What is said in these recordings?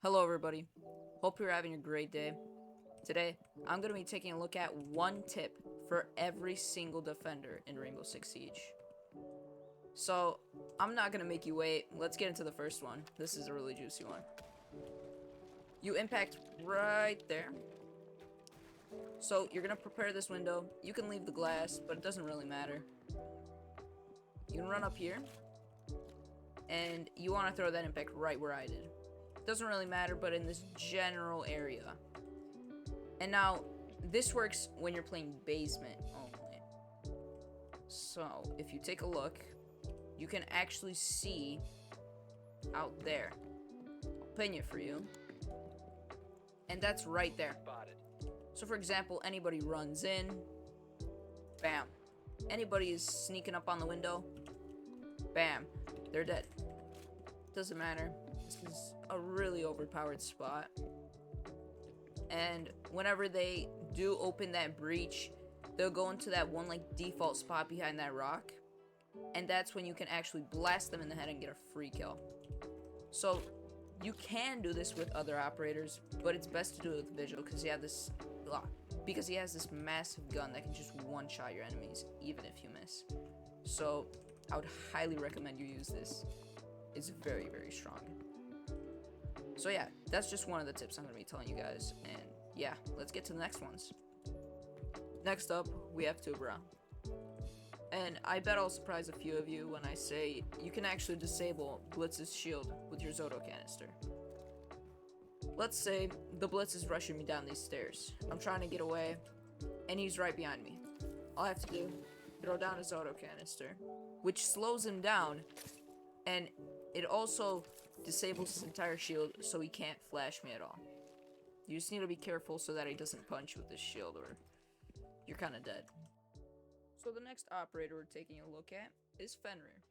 Hello everybody, hope you're having a great day. Today, I'm going to be taking a look at one tip for every single defender in Rainbow Six Siege. So, I'm not going to make you wait, let's get into the first one. This is a really juicy one. You impact right there. So, you're going to prepare this window. You can leave the glass, but it doesn't really matter. You can run up here, and you want to throw that impact right where I did. Doesn't really matter, but in this general area. And now, this works when you're playing basement only. So, if you take a look, you can actually see out there. I'll pin it for you. And that's right there. So, for example, anybody runs in, bam. Anybody is sneaking up on the window, bam, they're dead. Doesn't matter. This is a really overpowered spot. And whenever they do open that breach, they'll go into that one default spot behind that rock. And that's when you can actually blast them in the head and get a free kill. So you can do this with other operators, but it's best to do it with Vigil because he has this massive gun that can just one-shot your enemies, even if you miss. So I would highly recommend you use this. It's very, very strong. So yeah, that's just one of the tips I'm going to be telling you guys. And yeah, let's get to the next ones. Next up, we have Tubarao. And I bet I'll surprise a few of you when I say you can actually disable Blitz's shield with your Zoto canister. Let's say the Blitz is rushing me down these stairs. I'm trying to get away, and he's right behind me. All I have to do, throw down his Zoto canister, which slows him down, and it also disables his entire shield so he can't flash me at all. You just need to be careful so that he doesn't punch you with his shield or you're kind of dead. So the next operator we're taking a look at is Fenrir.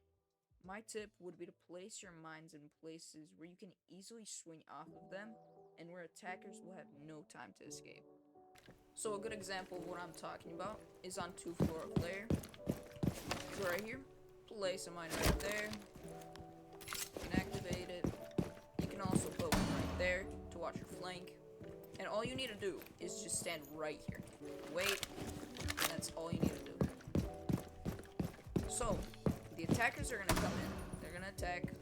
My tip would be to place your mines in places where you can easily swing off of them and where attackers will have no time to escape. So a good example of what I'm talking about is on 2 floor of layer. So right here, place a mine right there. You can activate it. You can also put one right there to watch your flank. And all you need to do is just stand right here. Wait, and that's all you need to do. So, the attackers are going to come in. They're going to attack.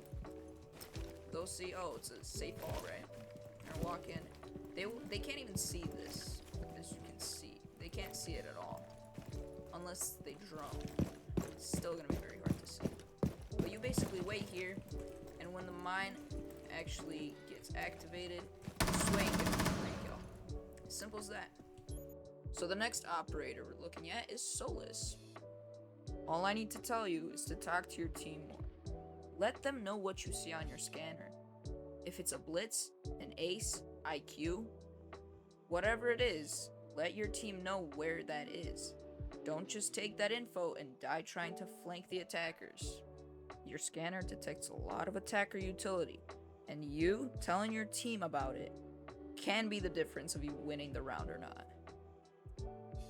They'll see, oh, it's a safe hall, right? They're going to walk in. They can't even see this, as you can see. They can't see it at all. Unless they drone. It's still going to be very hard to see. But you basically wait here, and when the mine actually gets activated, swing and get a free kill. Simple as that. So the next operator we're looking at is Solis. All I need to tell you is to talk to your team more. Let them know what you see on your scanner. If it's a blitz, an ace, IQ, whatever it is, let your team know where that is. Don't just take that info and die trying to flank the attackers. Your scanner detects a lot of attacker utility, and you telling your team about it can be the difference of you winning the round or not.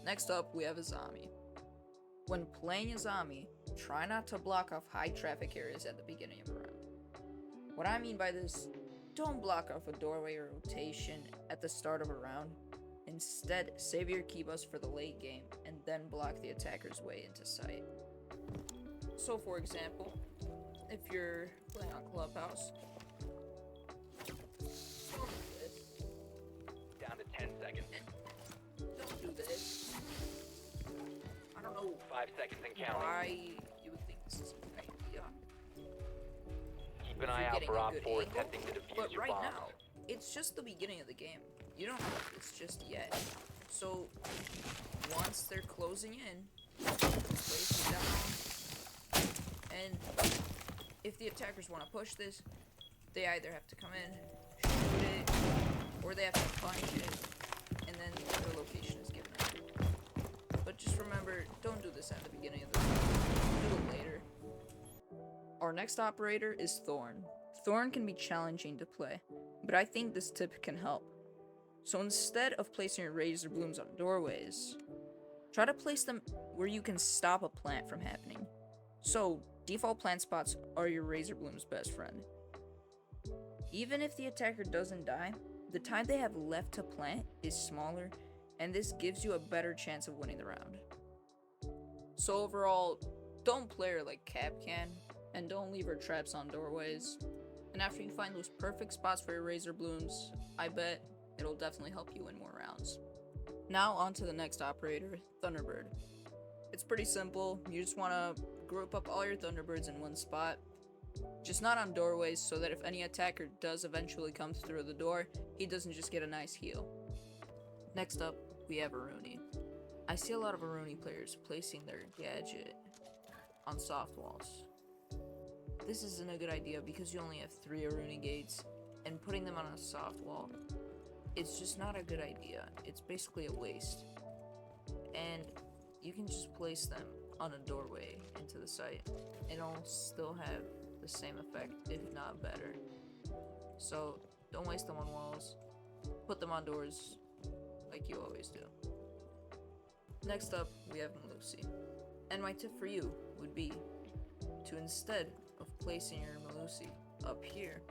Next up, we have Azami. When playing Azami, try not to block off high traffic areas at the beginning of a round. What I mean by this, don't block off a doorway or rotation at the start of a round. Instead, save your key bus for the late game and then block the attacker's way into sight. So for example, if you're playing on Clubhouse, don't do this. Down to 10 seconds. Don't do this. I don't know 5 seconds and counting. why you would think this is a good idea. Keep an eye out for Op 4 attempting to defuse But your right bombs. now, it's just the beginning of the game. You don't know this just yet. So, once they're closing in, place it down. And if the attackers want to push this, they either have to come in, shoot it, or they have to punch it, and then their location is given up. But just remember, don't do this at the beginning of the round. Do it later. Our next operator is Thorn. Thorn can be challenging to play, but I think this tip can help. So instead of placing your razor blooms on doorways, try to place them where you can stop a plant from happening. So, default plant spots are your razor bloom's best friend. Even if the attacker doesn't die, the time they have left to plant is smaller, and this gives you a better chance of winning the round. So overall, don't play her like Kapkan, and don't leave her traps on doorways. And after you find those perfect spots for your razor blooms, I bet it'll definitely help you win more rounds. Now on to the next operator, Thunderbird. It's pretty simple. You just want to group up all your Thunderbirds in one spot, just not on doorways, so that if any attacker does eventually come through the door, he doesn't just get a nice heal. Next up, we have Aruni. I see a lot of Aruni players placing their gadget on soft walls. This isn't a good idea because you only have 3 Aruni gates, and putting them on a soft wall, it's just not a good idea. It's basically a waste. And you can just place them on a doorway into the site, and it'll still have the same effect, if not better. So don't waste them on walls. Put them on doors like you always do. Next up, we have Melusi. And my tip for you would be to, instead of placing your Melusi up here,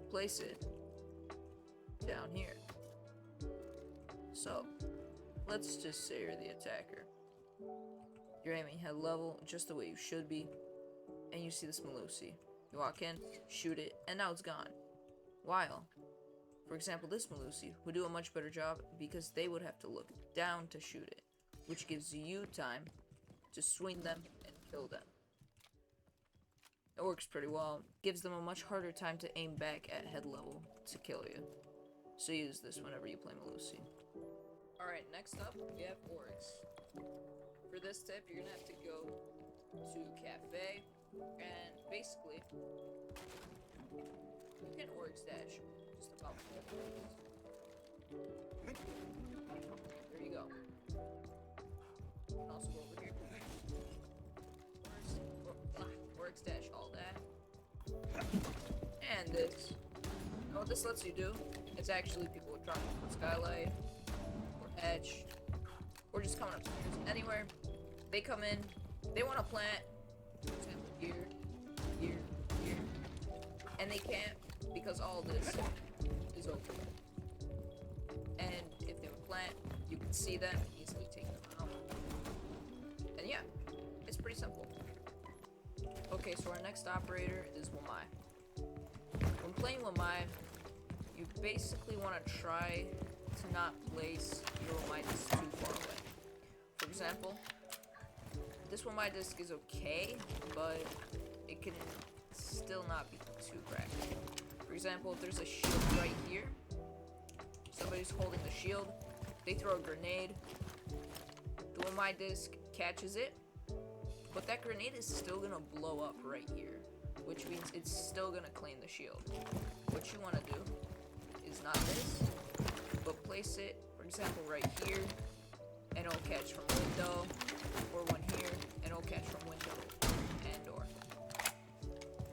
place it down here. So let's just say you're the attacker. You're aiming head level just the way you should be, and you see this Melusi. You walk in, shoot it, and now it's gone. While, for example, this Melusi would do a much better job because they would have to look down to shoot it, which gives you time to swing them and kill them. It works pretty well. Gives them a much harder time to aim back at head level to kill you. So use this whenever you play Melusi. Alright, next up, we have Oryx. For this tip, you're gonna have to go to Cafe, and basically, you can Oryx dash just about all places. There you go. You can also go over here. Oryx dash all that. And this. And what this lets you do is actually people would drop from Skylight, or Hedge, or just coming upstairs. Anywhere, they come in, they want to plant, for example, here, and they can't because all this is open. And if they would plant, you can see them, easily take them out. And yeah, it's pretty simple. Okay, so our next operator is Wamai. When playing Wamai, you basically want to try to not place your Wamai disc too far away. For example, this Wamai disc is okay, but it can still not be too cracked. For example, if there's a shield right here, somebody's holding the shield, they throw a grenade, the Wamai disc catches it, but that grenade is still gonna blow up right here, which means it's still gonna clean the shield. What you wanna do is not this, but place it, for example, right here, and it'll catch from window, or one here, and it'll catch from window and door.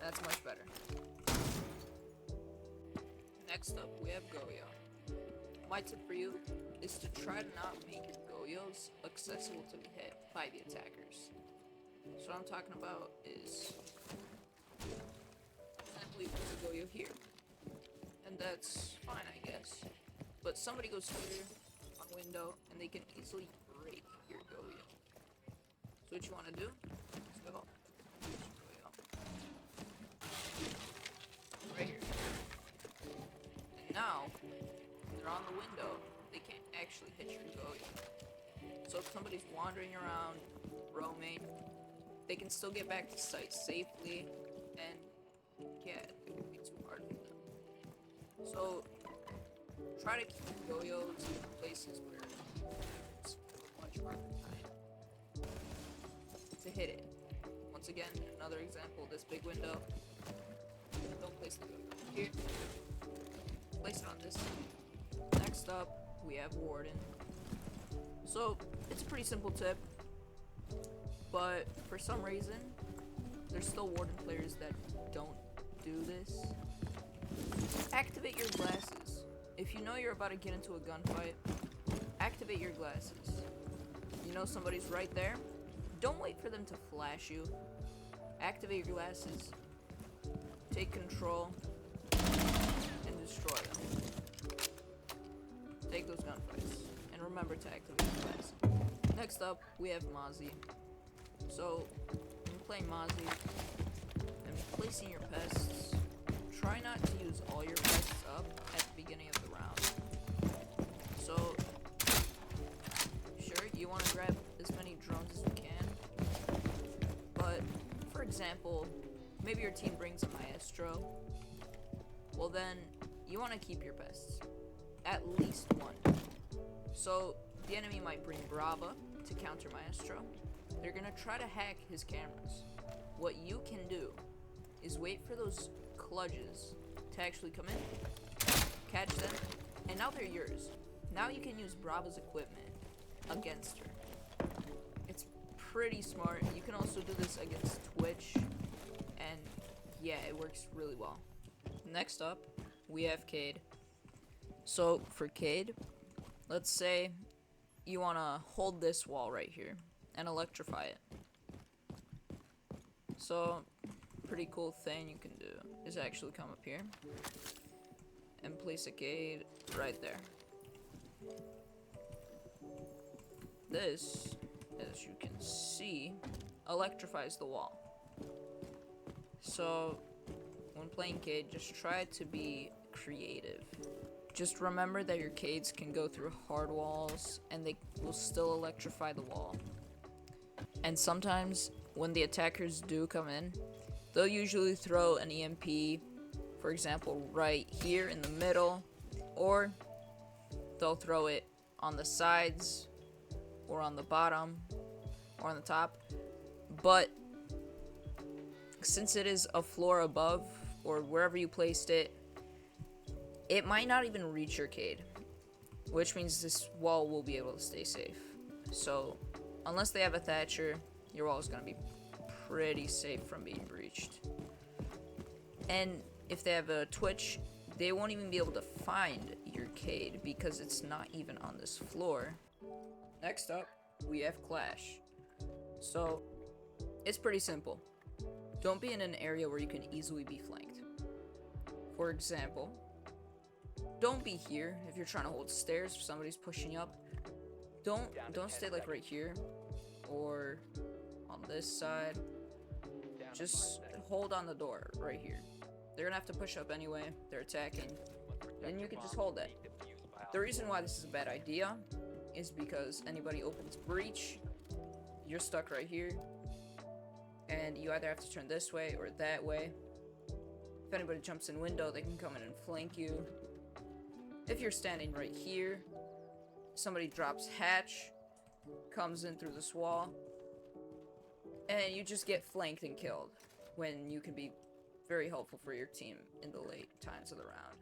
That's much better. Next up, we have Goyo. My tip for you is to try to not make your Goyos accessible to be hit by the attackers. So what I'm talking about is, for example, you put a Goyo here, and that's fine, I guess. But somebody goes here on window, and they can easily break your Goyo. So what you want to do is go right here. And now they're on the window, they can't actually hit your Goyo. So if somebody's wandering around, roaming, they can still get back to site safely, and yeah, it won't be too hard for them. So try to keep Goyos in places where it's much harder time to hit it. Once again, another example, this big window. Don't place the Goyo here. Place it on this side. Next up, we have Warden. So it's a pretty simple tip, but for some reason, there's still Warden players that don't do this. Activate your glasses. If you know you're about to get into a gunfight, activate your glasses. You know somebody's right there? Don't wait for them to flash you. Activate your glasses. Take control. remember to activate your pest. Next up, we have Mozzie. So, when playing Mozzie and placing your pests, try not to use all your pests up at the beginning of the round. So, sure, you want to grab as many drones as you can, but, for example, maybe your team brings a Maestro. Well then, you want to keep your pests. At least one. So, the enemy might bring Brava to counter Maestro. They're gonna try to hack his cameras. What you can do is wait for those clutches to actually come in, catch them, and now they're yours. Now you can use Brava's equipment against her. It's pretty smart. You can also do this against Twitch, and yeah, it works really well. Next up, we have Cade. So for Cade, let's say you want to hold this wall right here and electrify it. So, pretty cool thing you can do is actually come up here and place a Cade right there. This, as you can see, electrifies the wall. So, when playing Cade, just try to be creative. Just remember that your Cades can go through hard walls and they will still electrify the wall. And sometimes when the attackers do come in, they'll usually throw an EMP, for example, right here in the middle, or they'll throw it on the sides, or on the bottom, or on the top. But since it is a floor above, or wherever you placed it, it might not even reach your Cade, which means this wall will be able to stay safe. So, unless they have a Thatcher, your wall is going to be pretty safe from being breached. And if they have a Twitch, they won't even be able to find your Cade because it's not even on this floor. Next up, we have Clash. So, it's pretty simple. Don't be in an area where you can easily be flanked. For example, don't be here if you're trying to hold stairs if somebody's pushing you up. Don't stay like right here or on this side. Just hold on the door right here. They're gonna have to push up anyway. They're attacking, and you can just hold that. The reason why this is a bad idea is because anybody opens breach, you're stuck right here, and you either have to turn this way or that way. If anybody jumps in window, they can come in and flank you. If you're standing right here, somebody drops hatch, comes in through this wall, and you just get flanked and killed when you can be very helpful for your team in the late times of the round.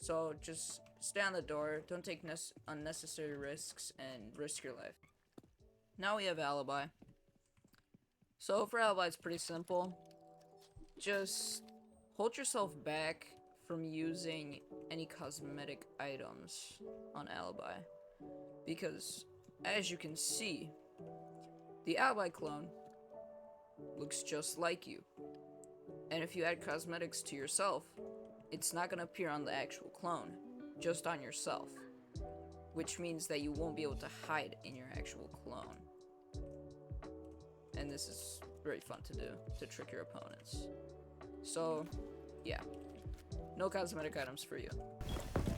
So just stay on the door, don't take unnecessary risks, and risk your life. Now we have Alibi. So for Alibi, it's pretty simple. Just hold yourself back from using any cosmetic items on Alibi, because as you can see, the Alibi clone looks just like you, and if you add cosmetics to yourself, it's not going to appear on the actual clone, just on yourself, which means that you won't be able to hide in your actual clone. And this is very fun to do, to trick your opponents. So yeah, no cosmetic items for you.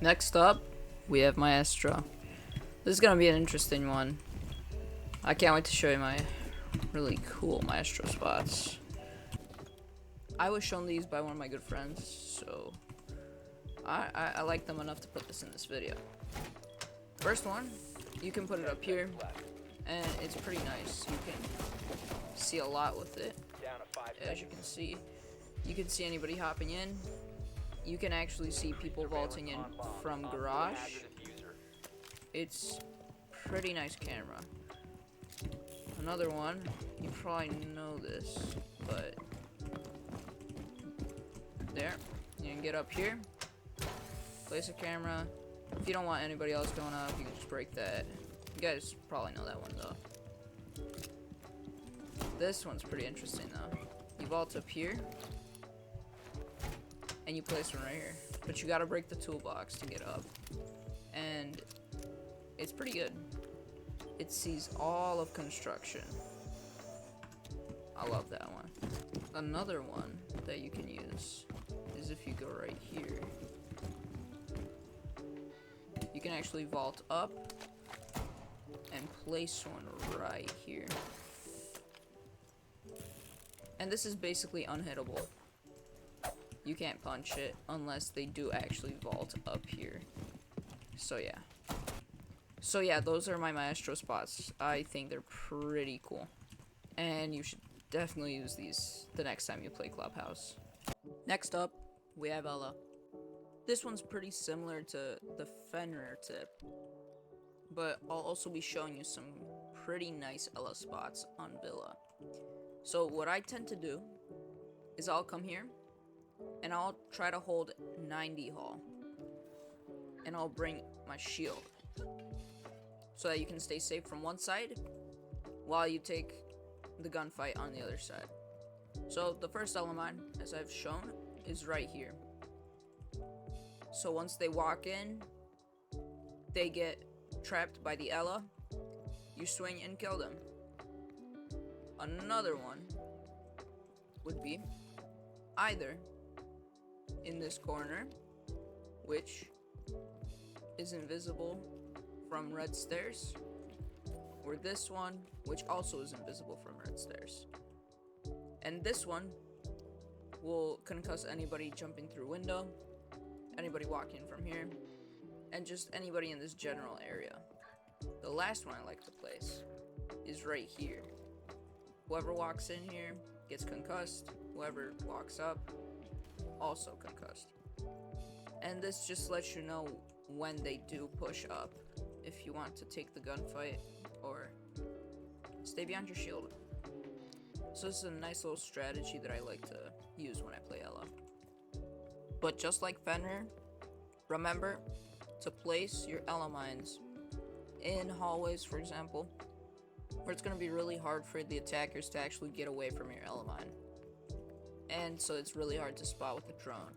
Next up, we have Maestro. This is gonna be an interesting one. I can't wait to show you my really cool Maestro spots. I was shown these by one of my good friends, so I like them enough to put this in this video. First one, you can put it up here, and it's pretty nice. You can see a lot with it. As you can see anybody hopping in. You can actually see people vaulting in from garage. It's pretty nice camera. Another one, you probably know this, but there, you can get up here, place a camera. If you don't want anybody else going up, you can just break that. You guys probably know that one though. This one's pretty interesting though. You vault up here, and you place one right here, but you gotta break the toolbox to get up. And it's pretty good. It sees all of construction. I love that one. Another one that you can use is if you go right here. You can actually vault up and place one right here. And this is basically unhittable. You can't punch it unless they do actually vault up here. So yeah, those are my Maestro spots. I think they're pretty cool. And you should definitely use these the next time you play Clubhouse. Next up, we have Ella. This one's pretty similar to the Fenrir tip, but I'll also be showing you some pretty nice Ella spots on Villa. So what I tend to do is I'll come here and I'll try to hold 90 hull, and I'll bring my shield so that you can stay safe from one side while you take the gunfight on the other side. So the first element, as I've shown, is right here. So once they walk in, they get trapped by the Ella. You swing and kill them. Another one would be either in this corner, which is invisible from red stairs, or this one, which also is invisible from red stairs. And this one will concuss anybody jumping through window, anybody walking from here, and just anybody in this general area. The last one I like to place is right here. Whoever walks in here gets concussed, whoever walks up also concussed. And this just lets you know when they do push up, if you want to take the gunfight or stay behind your shield. So this is a nice little strategy that I like to use when I play Ella. But just like Fenrir, remember to place your Ella mines in hallways, for example, where it's going to be really hard for the attackers to actually get away from your Ella mine. And so it's really hard to spot with a drone.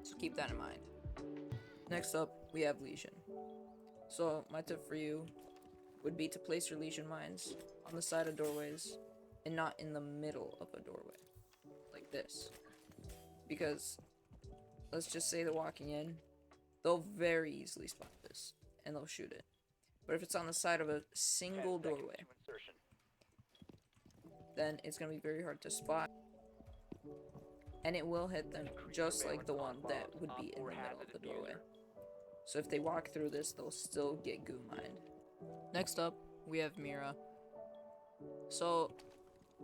So keep that in mind. Next up, we have Lesion. So my tip for you would be to place your Lesion mines on the side of doorways and not in the middle of a doorway, like this. Because, let's just say they're walking in, they'll very easily spot this, and they'll shoot it. But if it's on the side of a single doorway, then it's going to be very hard to spot, and it will hit them just like the one that would be in the middle of the doorway. So if they walk through this, they'll still get goo mined. Next up, we have Mira. So,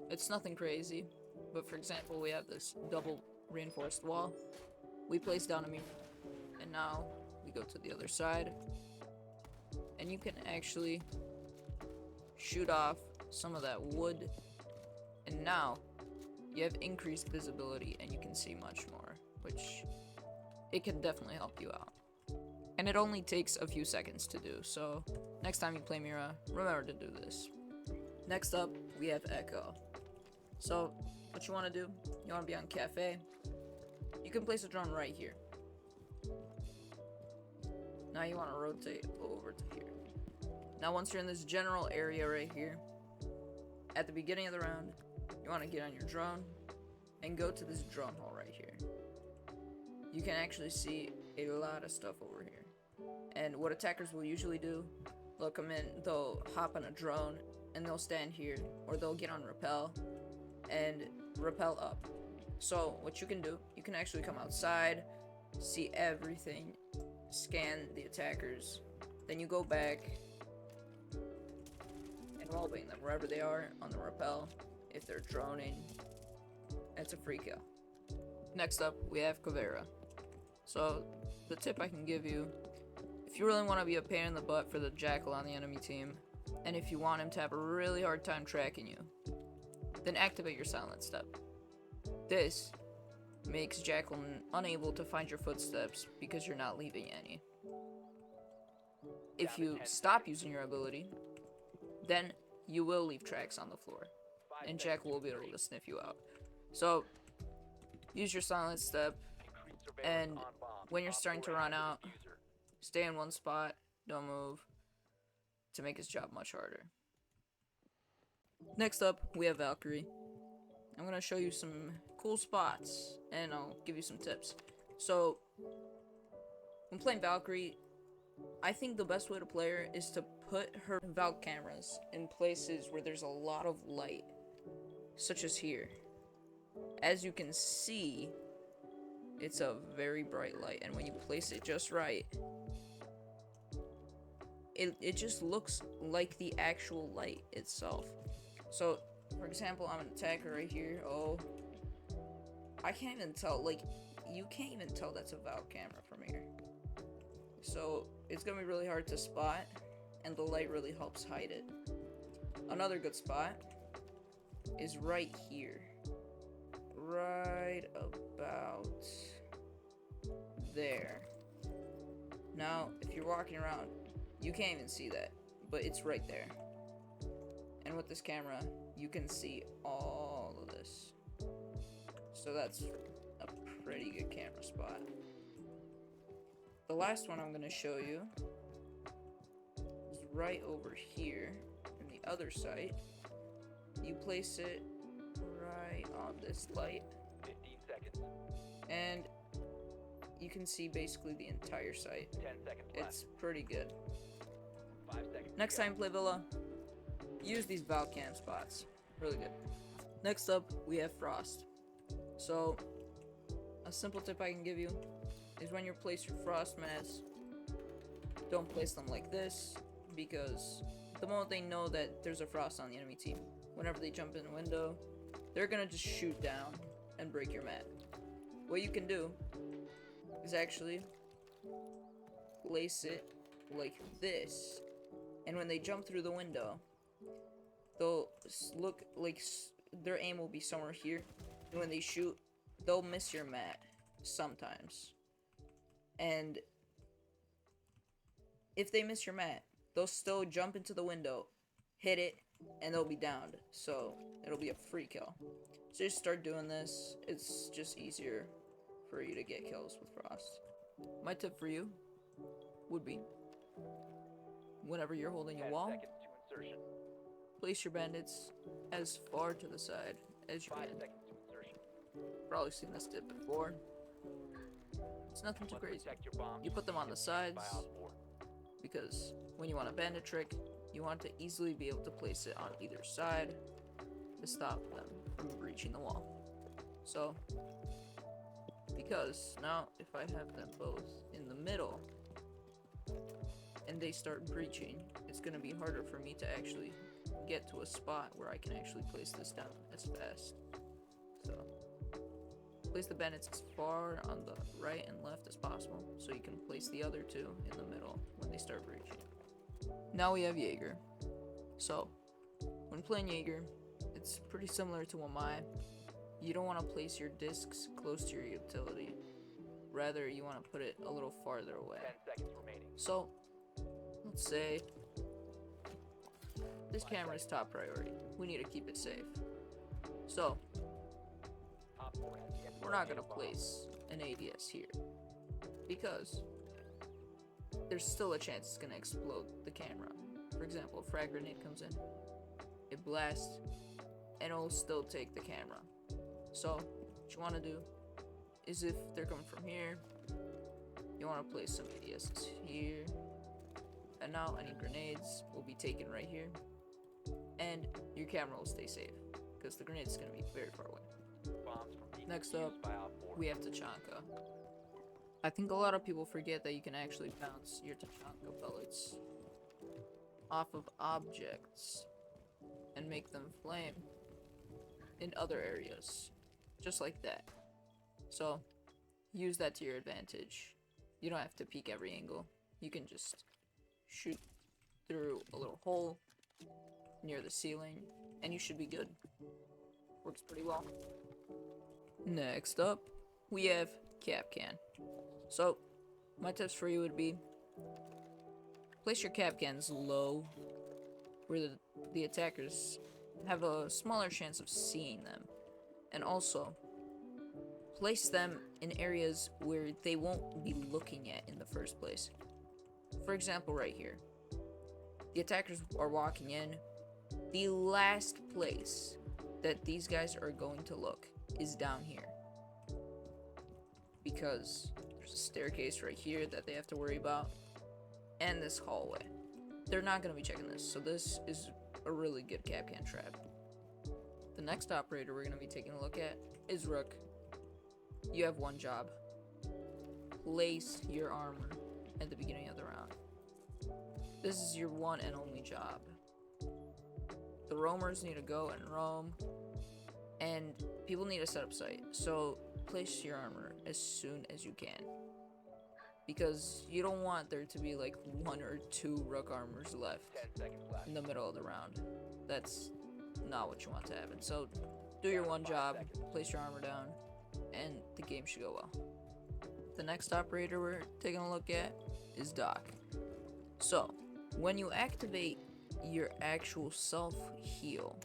it's nothing crazy, but for example, we have this double reinforced wall. We place down a Mira, and now we go to the other side, and you can actually shoot off some of that wood, and now you have increased visibility and you can see much more, which it can definitely help you out. And it only takes a few seconds to do, so next time you play Mira, remember to do this. Next up, we have Echo. So, what you want to do, you want to be on Cafe, you can place a drone right here. Now you want to rotate over to here. Now once you're in this general area right here, at the beginning of the round, you want to get on your drone and go to this drone hole right here. You can actually see a lot of stuff over here. And what attackers will usually do, they'll come in, they'll hop on a drone, and they'll stand here, or they'll get on rappel, and rappel up. So what you can do, you can actually come outside, see everything, scan the attackers, then you go back and wallbang them wherever they are on the rappel. If they're droning, it's a free kill. Next up, we have Caviera. So the tip I can give you, if you really want to be a pain in the butt for the Jackal on the enemy team, and if you want him to have a really hard time tracking you, then activate your silent step. This makes Jackal unable to find your footsteps because you're not leaving any. If you stop using your ability, then you will leave tracks on the floor, and Jackal will be able to sniff you out. So use your silent step, and when you're starting to run out, stay in one spot, don't move, to make his job much harder. Next up, we have Valkyrie. I'm gonna show you some cool spots, and I'll give you some tips. So, when playing Valkyrie, I think the best way to play her is to put her Valk cameras in places where there's a lot of light, such as here. As you can see, it's a very bright light, and when you place it just right, it just looks like the actual light itself. So, for example, I'm an attacker right here. Oh, I can't even tell, like, you can't even tell that's a Valk camera from here. So, it's gonna be really hard to spot, and the light really helps hide it. Another good spot is right here. Right about there. Now, if you're walking around, you can't even see that, but it's right there. And with this camera, you can see all of this. So that's a pretty good camera spot. The last one I'm going to show you is right over here in the other site. You place it right on this light. 15 seconds. And you can see basically the entire site. 10 seconds left. It's pretty good. 5 seconds. Next time play Villa, use these Valk cam spots. Really good. Next up, we have Frost. So, a simple tip I can give you is when you place your Frost mats, don't place them like this, because the moment they know that there's a Frost on the enemy team, whenever they jump in the window, they're gonna just shoot down and break your mat. What you can do is actually place it like this, and when they jump through the window, they'll look like their aim will be somewhere here, and when they shoot, they'll miss your mat sometimes. And if they miss your mat, they'll still jump into the window, hit it, and they'll be downed. So it'll be a free kill. So just start doing this. It's just easier for you to get kills with Frost. My tip for you would be, whenever you're holding a 10 wall, seconds to insertion. place your bandits as far to the side as you 5 can. seconds to insertion. Probably seen this tip before. It's nothing too Must crazy. protect your bombs You put them on the sides, by Op 4. because when you want a bandit trick, you want to easily be able to place it on either side to stop them from breaching the wall. So, because now if I have them both in the middle and they start breaching, it's going to be harder for me to actually get to a spot where I can actually place this down as fast. So, place the bandits as far on the right and left as possible, so you can place the other two in the middle when they start breaching. Now we have Jager. So, when playing Jager, it's pretty similar to Wamai. You don't want to place your discs close to your utility. Rather, you want to put it a little farther away. 10 seconds remaining. So, let's say this camera is top priority. We need to keep it safe. So, Op 4 has yet to we're not locate going to a bomb. place an ADS here, because there's still a chance it's going to explode the camera. For example, a frag grenade comes in, it blasts, and it'll still take the camera. So, what you want to do is, if they're coming from here, you want to place some ADSs here, and now any grenades will be taken right here, and your camera will stay safe, because the grenade is going to be very far away. Bombs from being Next defused up, by Op 4. we have Tachanka. I think a lot of people forget that you can actually bounce your Tachanka pellets off of objects and make them flame in other areas, just like that. So, use that to your advantage. You don't have to peek every angle. You can just shoot through a little hole near the ceiling, and you should be good. Works pretty well. Next up, we have Kapkan. So, my tips for you would be, place your Kapkans low, where the attackers have a smaller chance of seeing them. And also, place them in areas where they won't be looking at in the first place. For example, right here. the attackers are walking in, the last place that these guys are going to look is down here. Because there's a staircase right here that they have to worry about, and this hallway. They're not going to be checking this, so this is a really good Kapkan trap. The next operator we're going to be taking a look at is Rook. You have one job. Place your armor at the beginning of the round. This is your one and only job. The roamers need to go and roam, and people need to set up site. So place your armor as soon as you can, because you don't want there to be like 1 or 2 Rook armors left 10 seconds left. in the middle of the round. That's not what you want to happen. So do your one job, place your armor down, and the game should go well. The next operator we're taking a look at is Doc. So when you activate your actual self heal,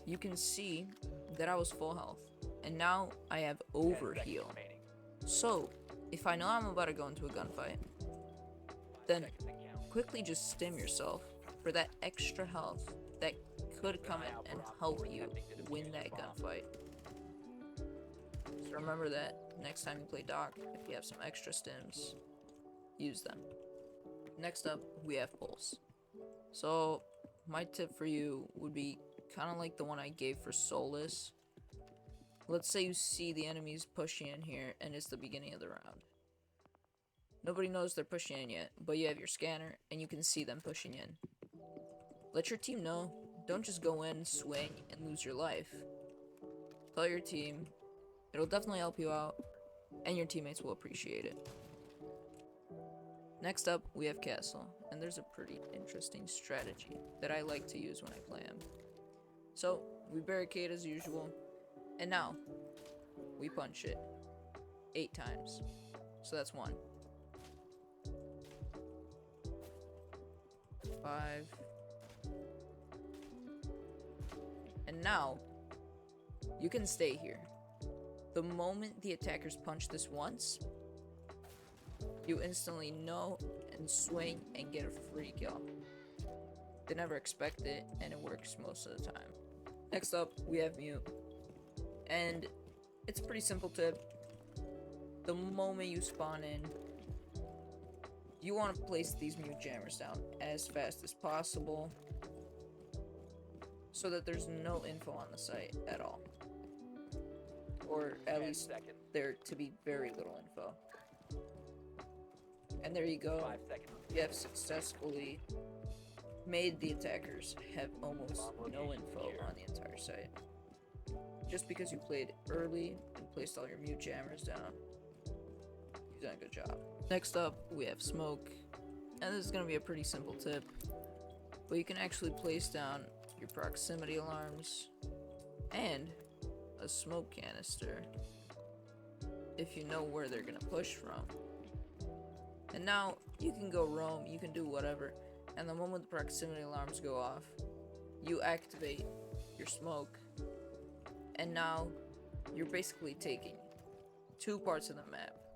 you can see that I was full health, and now I have 10 over seconds heal. remaining. So if I know I'm about to go into a gunfight, then Seconds to count. quickly just stim yourself for that extra health that could come in and help you win that gunfight. So remember that next time you play Doc, if you have some extra stims, use them. Next up, we have Pulse. So my tip for you would be kind of like the one I gave for Solis. Let's say you see the enemies pushing in here and it's the beginning of the round. Nobody knows they're pushing in yet, but you have your scanner and you can see them pushing in. Let your team know. Don't just go in, swing, and lose your life. Tell your team. It'll definitely help you out, and your teammates will appreciate it. Next up, we have Castle, and there's a pretty interesting strategy that I like to use when I play him. So, we barricade as usual, and now, we punch it 8 times. So that's 1, 5, and now, you can stay here. The moment the attackers punch this once, you instantly know and swing and get a free kill. They never expect it, and it works most of the time. Next up, we have Mute. And it's a pretty simple tip. The moment you spawn in, you want to place these Mute jammers down as fast as possible so that there's no info on the site at all. Or at 10 least seconds. there to be very little info. And there you go. 5 seconds. You have successfully made the attackers have almost no info on the entire site. Just because you played early and placed all your Mute jammers down, you've done a good job. Next up, we have Smoke. And this is going to be a pretty simple tip, but you can actually place down your proximity alarms and a smoke canister if you know where they're gonna push from. And now you can go roam, you can do whatever, and the moment the proximity alarms go off, you activate your smoke, and now you're basically taking 2 parts of the map